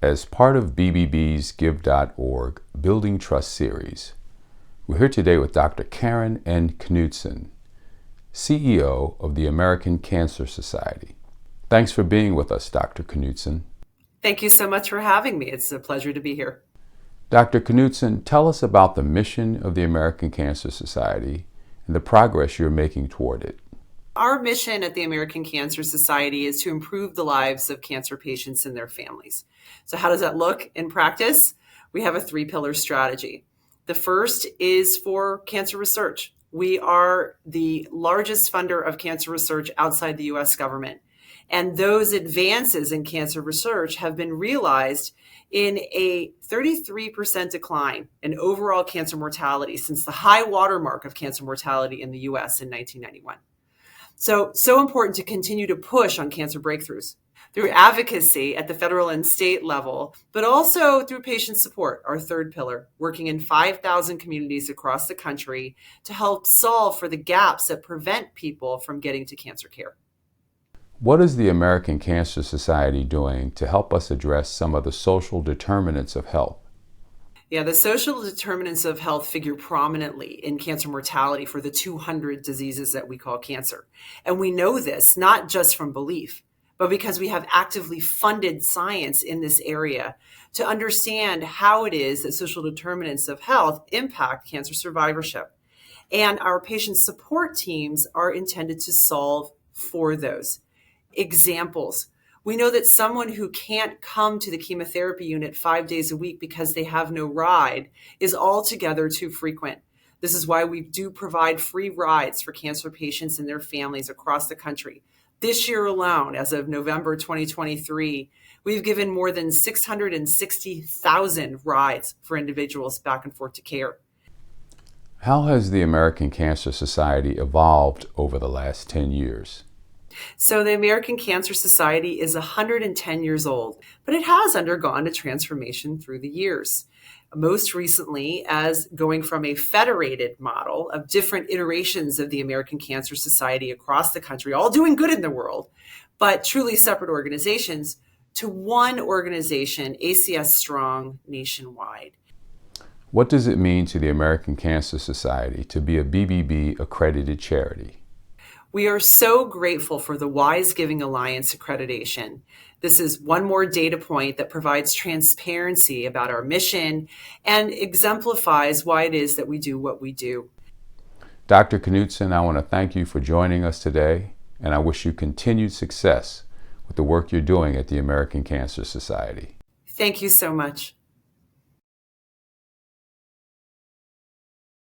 As part of BBB's Give.org Building Trust series, we're here today with Dr. Karen N. Knudsen, CEO of the American Cancer Society. Thanks for being with us, Dr. Knudsen. Thank you so much for having me. It's a pleasure to be here. Dr. Knudsen, tell us about the mission of the American Cancer Society and the progress you're making toward it. Our mission at the American Cancer Society is to improve the lives of cancer patients and their families. So how does that look in practice? We have a three-pillar strategy. The first is for cancer research. We are the largest funder of cancer research outside the U.S. government. And those advances in cancer research have been realized in a 33% decline in overall cancer mortality since the high watermark of cancer mortality in the U.S. in 1991. So important to continue to push on cancer breakthroughs through advocacy at the federal and state level, but also through patient support, our third pillar, working in 5,000 communities across the country to help solve for the gaps that prevent people from getting to cancer care. What is the American Cancer Society doing to help us address some of the social determinants of health? Yeah, the social determinants of health figure prominently in cancer mortality for the 200 diseases that we call cancer. And we know this not just from belief, but because we have actively funded science in this area to understand how it is that social determinants of health impact cancer survivorship. And our patient support teams are intended to solve for those. Examples. We know that someone who can't come to the chemotherapy unit 5 days a week because they have no ride is altogether too frequent. This is why we do provide free rides for cancer patients and their families across the country. This year alone, as of November 2023, we've given more than 660,000 rides for individuals back and forth to care. How has the American Cancer Society evolved over the last 10 years? So the American Cancer Society is 110 years old, but it has undergone a transformation through the years. Most recently, as going from a federated model of different iterations of the American Cancer Society across the country, all doing good in the world, but truly separate organizations, to one organization, ACS Strong, nationwide. What does it mean to the American Cancer Society to be a BBB accredited charity? We are so grateful for the Wise Giving Alliance accreditation. This is one more data point that provides transparency about our mission and exemplifies why it is that we do what we do. Dr. Knudsen, I want to thank you for joining us today, and I wish you continued success with the work you're doing at the American Cancer Society. Thank you so much.